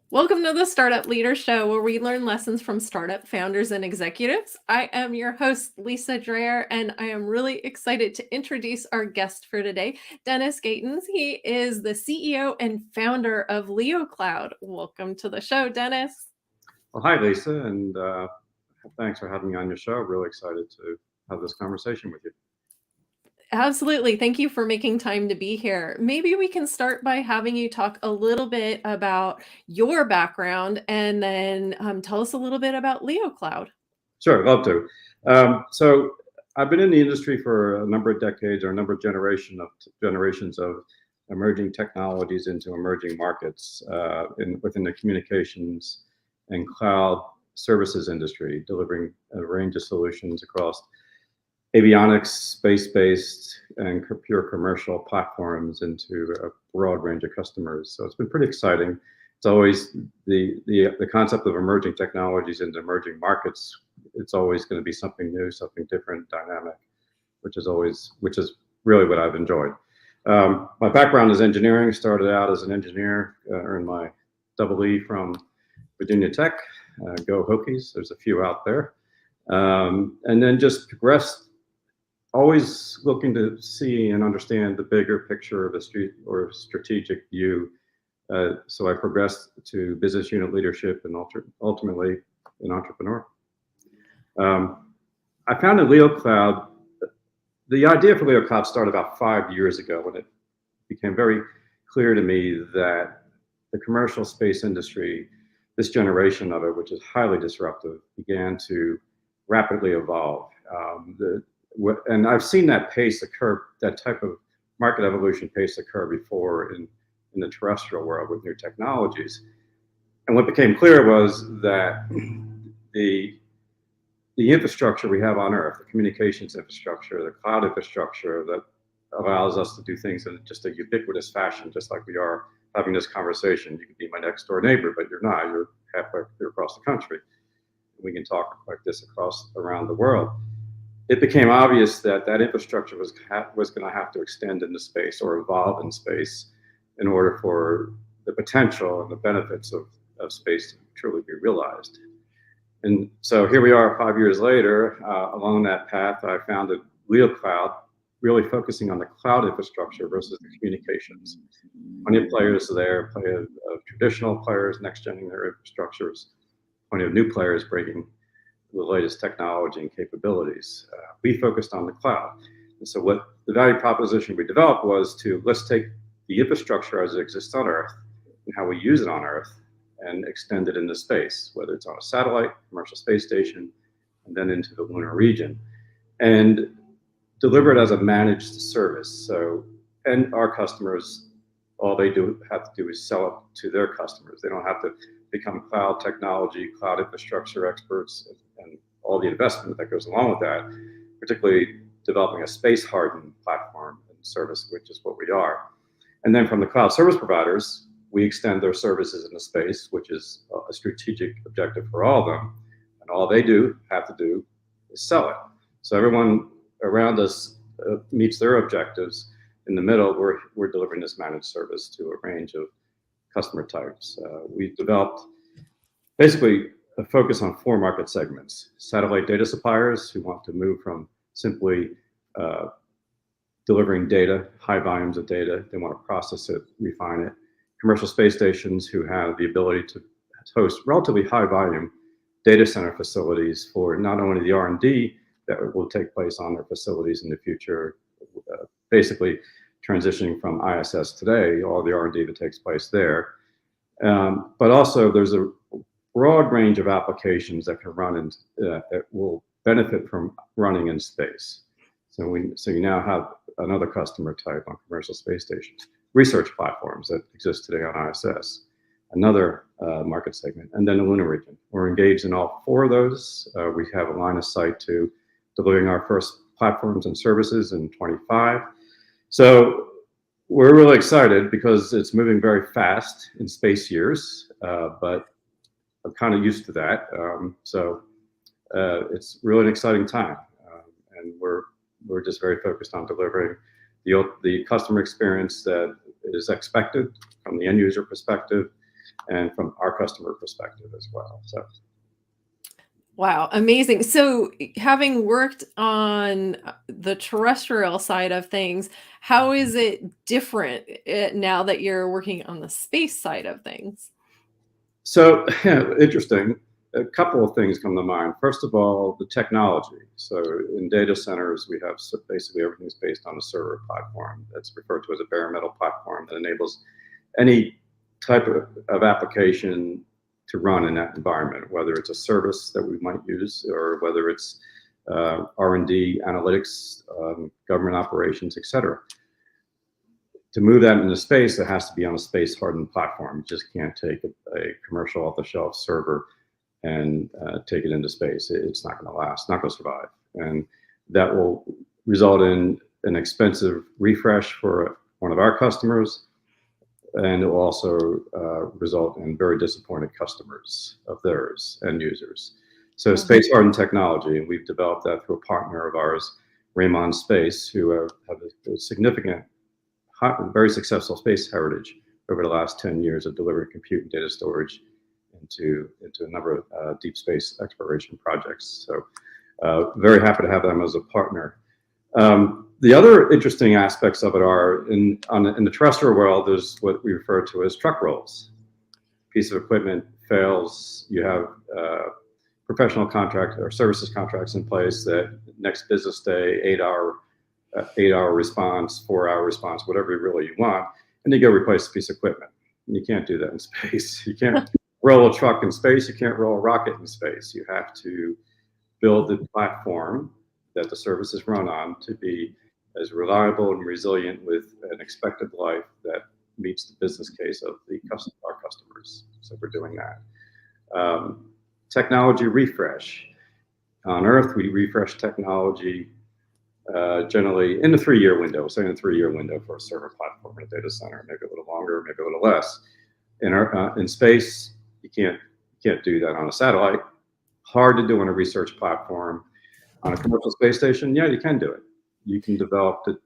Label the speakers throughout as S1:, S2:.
S1: Welcome to the Startup Leader Show, where we learn lessons from startup founders and executives. I am your host, Lisa Dreher, and I am really excited to introduce our guest for today, Dennis Gatens. He is the CEO and founder of LEOcloud. Welcome to the show, Dennis.
S2: Well, hi, Lisa, and thanks for having me on your show. Really excited to have this conversation with you.
S1: Absolutely. Thank you for making time to be here. Maybe we can start by having you talk a little bit about your background and then tell us a little bit about LEOcloud.
S2: Sure, love to. So I've been in the industry for a number of decades or a number of generations of emerging technologies into emerging markets within the communications and cloud services industry, delivering a range of solutions across avionics, space-based, and pure commercial platforms into a broad range of customers. So it's been pretty exciting. It's always the concept of emerging technologies into emerging markets. It's always going to be something new, something different, dynamic, which is really what I've enjoyed. My background is engineering. Started out as an engineer, earned my double E from Virginia Tech. Go Hokies! There's a few out there, and then just progressed, always looking to see and understand the bigger picture of a strategic view. So I progressed to business unit leadership and ultimately an entrepreneur. I founded LEOcloud. The idea for LEOcloud started about 5 years ago when it became very clear to me that the commercial space industry, this generation of it, which is highly disruptive, began to rapidly evolve. And I've seen that pace occur, that type of market evolution pace occur before in the terrestrial world with new technologies. And what became clear was that the infrastructure we have on Earth, the communications infrastructure, the cloud infrastructure that allows us to do things in just a ubiquitous fashion, just like we are having this conversation. You could be my next door neighbor, but you're not. You're halfway across the country. We can talk like this around the world. It became obvious that infrastructure was going to have to extend into space or evolve in space in order for the potential and the benefits of space to truly be realized. And so here we are 5 years later. Along that path, I founded LEOcloud, really focusing on the cloud infrastructure versus the communications. Plenty of players there, plenty of traditional players next-genning their infrastructures, plenty of new players bringing the latest technology and capabilities. We focused on the cloud. And so what the value proposition we developed was let's take the infrastructure as it exists on Earth and how we use it on Earth and extend it into space, whether it's on a satellite, commercial space station, and then into the lunar region, and deliver it as a managed service. So, and our customers, all they have to do is sell it to their customers. They don't have to become cloud technology, cloud infrastructure experts, and all the investment that goes along with that, particularly developing a space-hardened platform and service, which is what we are. And then from the cloud service providers, we extend their services into space, which is a strategic objective for all of them. And all they have to do is sell it. So everyone around us meets their objectives. In the middle, we're delivering this managed service to a range of customer types. We've developed basically a focus on 4 market segments: satellite data suppliers who want to move from simply delivering data, high volumes of data. They want to process it, refine it. Commercial space stations who have the ability to host relatively high volume data center facilities for not only the R&D that will take place on their facilities in the future, basically transitioning from ISS today, all the R&D that takes place there. But also there's a broad range of applications that can run in, that will benefit from running in space. So you now have another customer type on commercial space stations. Research platforms that exist today on ISS, another market segment, and then the lunar region. We're engaged in all 4 of those. We have a line of sight to delivering our first platforms and services in 25. So we're really excited because it's moving very fast in space years, but I'm kind of used to that. So it's really an exciting time, and we're just very focused on delivering the customer experience that is expected from the end user perspective, and from our customer perspective as well. So.
S1: Wow, amazing. So, having worked on the terrestrial side of things, how is it different now that you're working on the space side of things?
S2: So interesting. A couple of things come to mind. First of all, the technology. So in data centers, we have basically everything's based on a server platform that's referred to as a bare metal platform that enables any type of application to run in that environment, whether it's a service that we might use or whether it's R&D, analytics, government operations, etc. To move that into space, it has to be on a space hardened platform. You just can't take a commercial off the shelf server and take it into space. It's not going to last, not going to survive. And that will result in an expensive refresh for one of our customers. And it will also result in very disappointed customers of theirs, end users. So space hardened technology, and we've developed that through a partner of ours, Raymond Space, who have a significant, very successful space heritage over the last 10 years of delivering compute and data storage into a number of deep space exploration projects. So very happy to have them as a partner. The other interesting aspects of it are in the terrestrial world, there's what we refer to as truck rolls. Piece of equipment fails, you have professional contract or services contracts in place that next business day, 8-hour response, 4-hour response, whatever you want, and you go replace a piece of equipment. And you can't do that in space. You can't roll a truck in space. You can't roll a rocket in space. You have to build the platform that the services run on to be as reliable and resilient with an expected life that meets the business case of our customers. So we're doing that. Technology refresh. On Earth, we refresh technology generally in the 3-year window, say in a 3-year window for a server platform in a data center, maybe a little longer, maybe a little less. In space, you can't do that on a satellite. Hard to do on a research platform. On a commercial space station, yeah, you can do it. You can develop a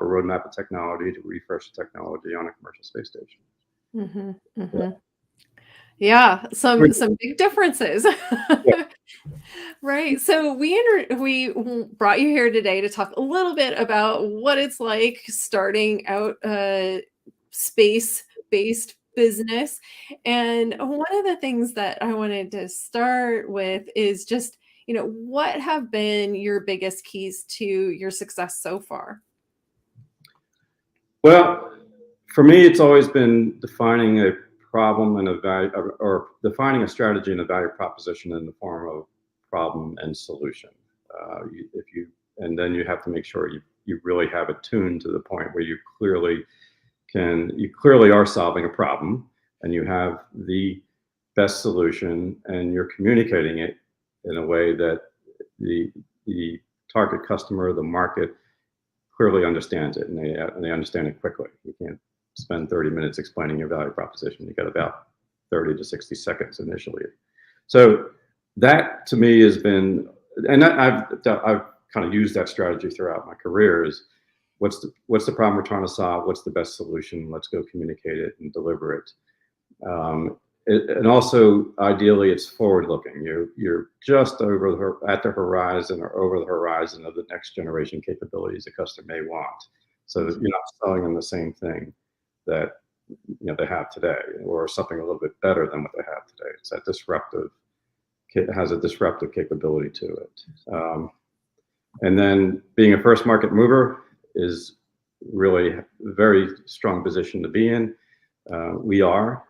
S2: roadmap of technology to refresh the technology on a commercial space station.
S1: Mm-hmm, mm-hmm. Yeah, some big differences.
S2: Yeah.
S1: Right. So we brought you here today to talk a little bit about what it's like starting out a space-based business. And one of the things that I wanted to start with is just, what have been your biggest keys to your success so far?
S2: Well, for me, it's always been defining a problem and a value, or defining a strategy and a value proposition in the form of problem and solution. And then you have to make sure you really have it tuned to the point where you clearly are solving a problem and you have the best solution and you're communicating it in a way that the target customer, the market, clearly understands it and they understand it quickly. You can't spend 30 minutes explaining your value proposition. You got about 30 to 60 seconds initially. So that to me has been, and I've kind of used that strategy throughout my career, is what's the problem we're trying to solve? What's the best solution? Let's go communicate it and deliver it. And also, ideally, it's forward-looking. You're just at the horizon or over the horizon of the next generation capabilities a customer may want. So that you're not selling them the same thing that they have today, or something a little bit better than what they have today. It's that disruptive. It has a disruptive capability to it. And then being a first market mover is really a very strong position to be in. We are.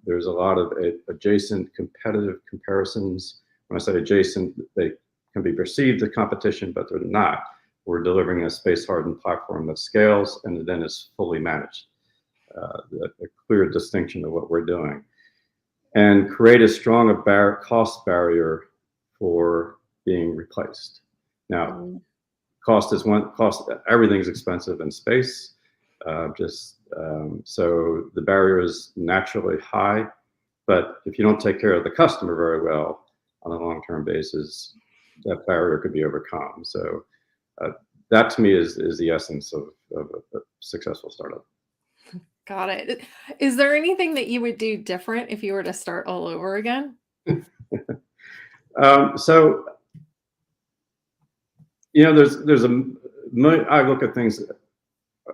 S2: There's a lot of adjacent competitive comparisons. When I say adjacent, they can be perceived as competition, but they're not. We're delivering a space-hardened platform that scales and then is fully managed. A clear distinction of what we're doing. And create as strong a cost barrier for being replaced. Now, cost, everything's expensive in space. So the barrier is naturally high, but if you don't take care of the customer very well on a long-term basis, that barrier could be overcome. So that to me is the essence of a successful startup.
S1: Got it. Is there anything that you would do different if you were to start all over again?
S2: So there's I look at things.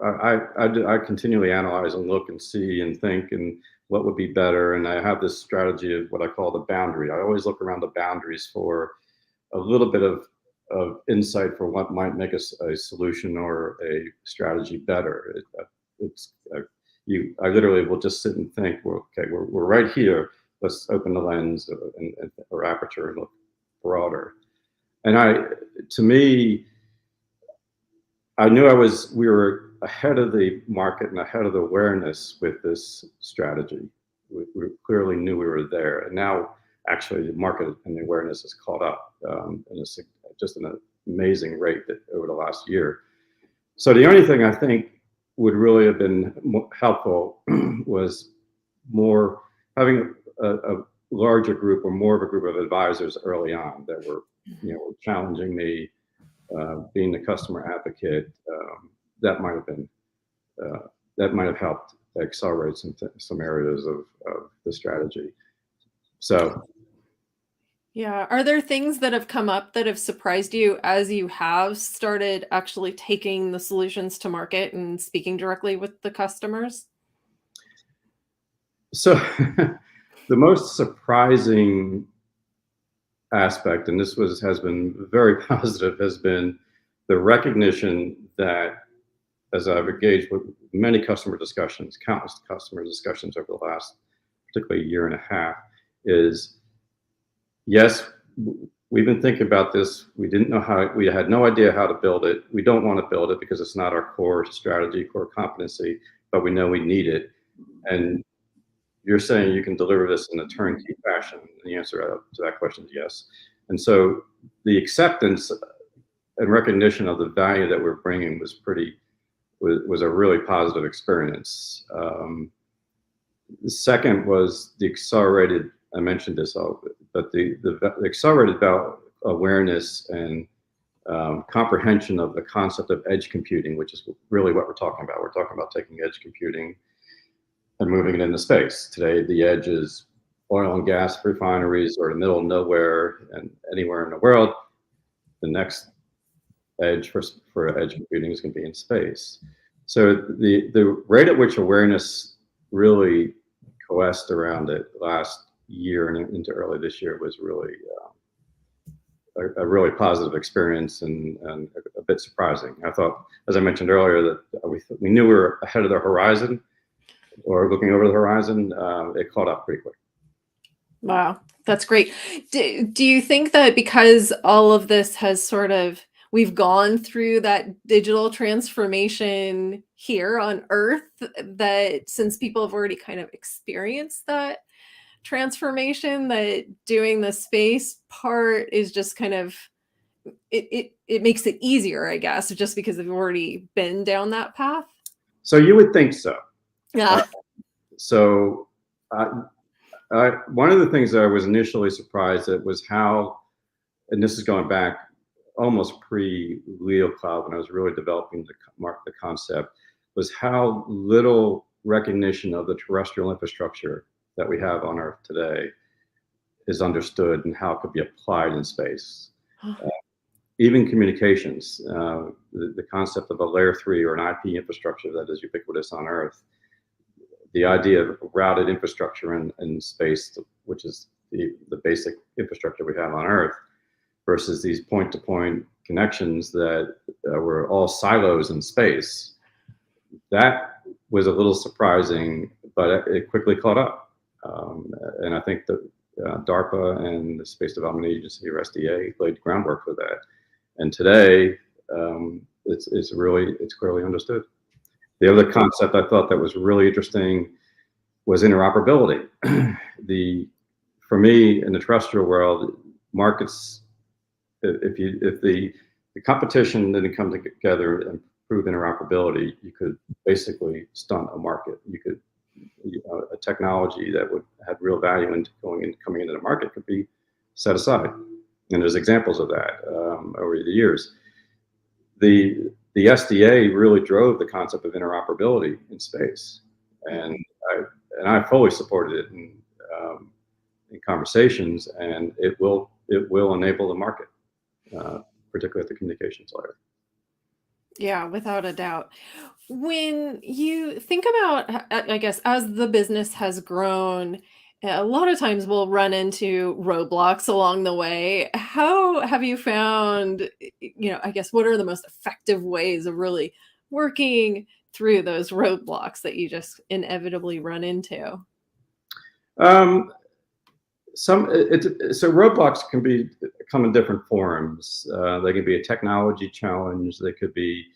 S2: I continually analyze and look and see and think and what would be better. And I have this strategy of what I call the boundary. I always look around the boundaries for a little bit of insight for what might make a solution or a strategy better. I literally will just sit and think, well, okay, we're right here. Let's open the lens or aperture and look broader. And to me, I knew we were ahead of the market and ahead of the awareness with this strategy. We clearly knew we were there. And now actually the market and the awareness has caught up just an amazing rate over the last year. So the only thing I think would really have been helpful was having a larger group or more of a group of advisors early on that were challenging me, being the customer advocate. That might have helped accelerate some areas of the strategy. So
S1: Yeah. Are there things that have come up that have surprised you as you have started actually taking the solutions to market and speaking directly with the customers?
S2: So the most surprising aspect, and has been very positive, has been the recognition that, as I've engaged with many countless customer discussions over the last, particularly year and a half, is yes, we've been thinking about this. We had no idea how to build it. We don't want to build it because it's not our core strategy, core competency, but we know we need it. And you're saying you can deliver this in a turnkey fashion. And the answer to that question is yes. And so the acceptance and recognition of the value that we're bringing was a really positive experience. The second was the accelerated, I mentioned this, but the accelerated awareness and comprehension of the concept of edge computing, which is really what we're talking about. We're talking about taking edge computing and moving it into space. Today, the edge is oil and gas refineries or the middle of nowhere and anywhere in the world. The next edge for edge computing is going to be in space. So the rate at which awareness really coalesced around it last year and into early this year was really a really positive experience and a bit surprising. I thought, as I mentioned earlier, that we knew we were ahead of the horizon or looking over the horizon. It caught up pretty quick.
S1: Wow, that's great. Do you think that because all of this has we've gone through that digital transformation here on Earth, that since people have already kind of experienced that transformation, that doing the space part is just kind of, it makes it easier, I guess, just because they've already been down that path?
S2: So you would think so.
S1: Yeah.
S2: So one of the things that I was initially surprised at was how, and this is going back almost pre-LEOcloud when I was really developing the concept, was how little recognition of the terrestrial infrastructure that we have on Earth today is understood and how it could be applied in space. Even communications, the concept of a layer 3 or an IP infrastructure that is ubiquitous on Earth. The idea of routed infrastructure in space, which is the basic infrastructure we have on Earth, versus these point-to-point connections that were all silos in space. That was a little surprising, but it quickly caught up. And I think that DARPA and the Space Development Agency, or SDA, laid groundwork for that. And today, it's clearly understood. The other concept I thought that was really interesting was interoperability. For me, in the terrestrial world, markets, if the competition didn't come together and prove interoperability, you could basically stunt a market. You could, a technology that had real value coming into the market could be set aside. And there's examples of that over the years. The SDA really drove the concept of interoperability in space. and I fully supported it in conversations, and it will enable the market, particularly at the communications layer.
S1: Yeah, without a doubt. When you think about, I guess, as the business has grown, a lot of times we'll run into roadblocks along the way. How have you found, I guess, what are the most effective ways of really working through those roadblocks that you just inevitably run into?
S2: Um, so roadblocks can come in different forms. They can be a technology challenge. They could be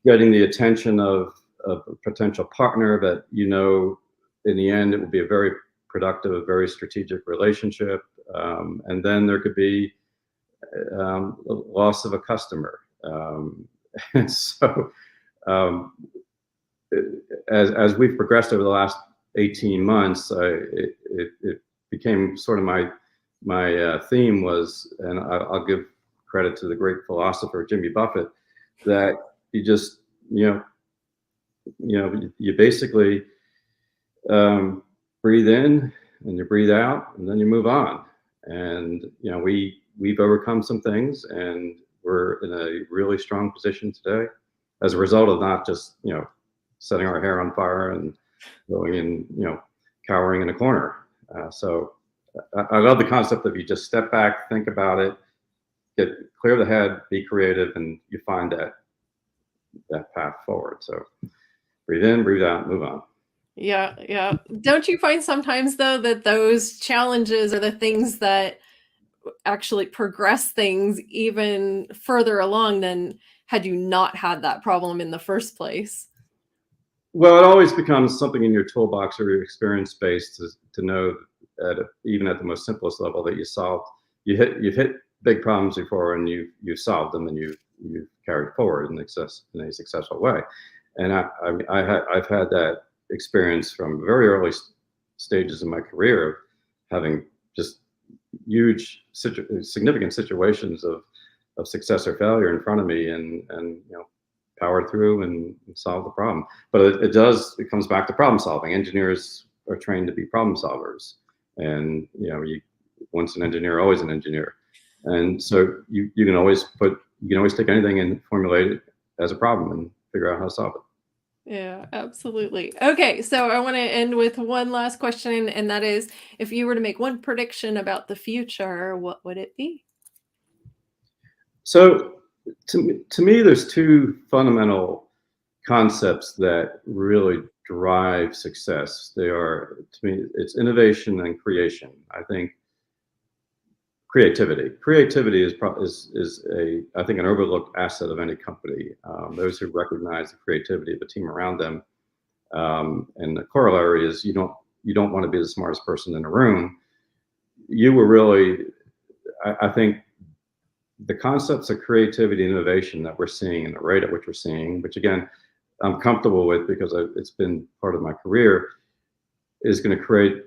S2: getting the attention of a potential partner that in the end it will be a very productive, very strategic relationship. And then there could be loss of a customer. And so as we've progressed over the last 18 months, it became sort of my theme was, and I'll give credit to the great philosopher Jimmy Buffett, that you just you basically breathe in and you breathe out, and then you move on. And we've overcome some things, and we're in a really strong position today as a result of not just setting our hair on fire and going and cowering in a corner. So I love the concept of you just step back, think about it, get clear the head, be creative, and you find that path forward. So breathe in, breathe out, move on.
S1: Yeah, yeah. Don't you find sometimes though that those challenges are the things that actually progress things even further along than had you not had that problem in the first place?
S2: Well, it always becomes something in your toolbox or your experience base to know that even at the most simplest level that you've hit big problems before, and you've solved them, and you've carried forward in a successful way. And I've had that experience from very early stages in my career of having just huge, significant situations of success or failure in front of me, and power through and solve the problem. But it comes back to problem solving. Engineers are trained to be problem solvers, and once an engineer, always an engineer. And so you can always take anything and formulate it as a problem and figure out how to solve it.
S1: Yeah, absolutely. Okay, so I want to end with one last question, and that is, if you were to make one prediction about the future, what would it be?
S2: So to me, there's two fundamental concepts that really drive success. They are, to me, it's innovation and creation. I think creativity is I think an overlooked asset of any company. Those who recognize the creativity of the team around them, and the corollary is you don't want to be the smartest person in the room. You were really, I think, the concepts of creativity and innovation that we're seeing, and the rate at which we're seeing, which again I'm comfortable with because it's been part of my career, is going to create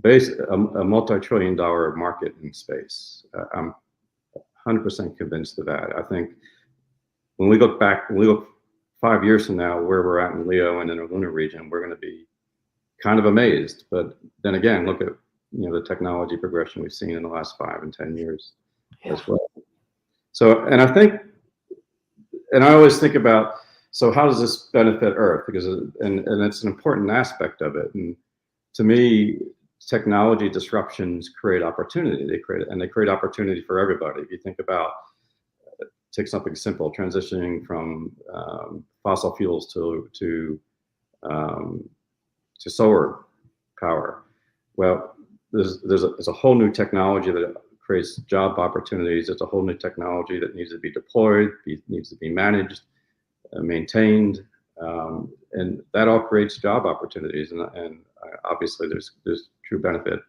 S2: a multi-trillion-dollar market in space. I'm 100% convinced of that. I think when we look 5 years from now, where we're at in LEO and in the lunar region, we're going to be kind of amazed. But then again, look at the technology progression we've seen in the last 5 and 10 years as well. So, and I always think about, so how does this benefit Earth? Because and it's an important aspect of it. And to me, technology disruptions create opportunity. They create opportunity for everybody. If you think about, take something simple, transitioning from fossil fuels to solar power. Well, there's a whole new technology that creates job opportunities. It's a whole new technology that needs to be deployed, needs to be managed, maintained, and that all creates job opportunities. And obviously, there's true benefit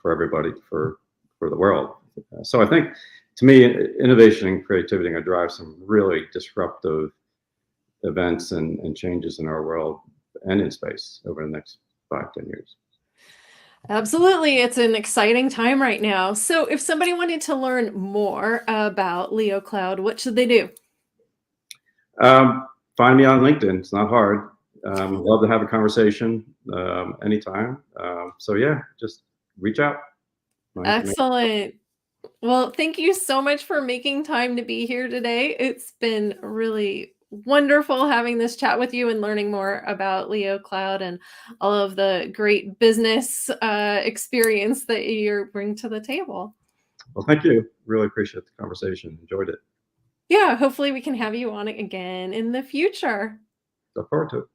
S2: for everybody, for the world. So I think, to me, innovation and creativity are going to drive some really disruptive events and changes in our world and in space over the next 5-10 years.
S1: Absolutely. It's an exciting time right now. So if somebody wanted to learn more about LEOcloud, what should they do?
S2: Find me on LinkedIn. It's not hard. Love to have a conversation anytime. So yeah, just reach out. My information.
S1: Excellent. Well, thank you so much for making time to be here today. It's been really wonderful having this chat with you and learning more about LEOcloud and all of the great business experience that you bring to the table.
S2: Well, thank you. Really appreciate the conversation. Enjoyed it.
S1: Yeah, hopefully we can have you on again in the future.
S2: Look forward to it.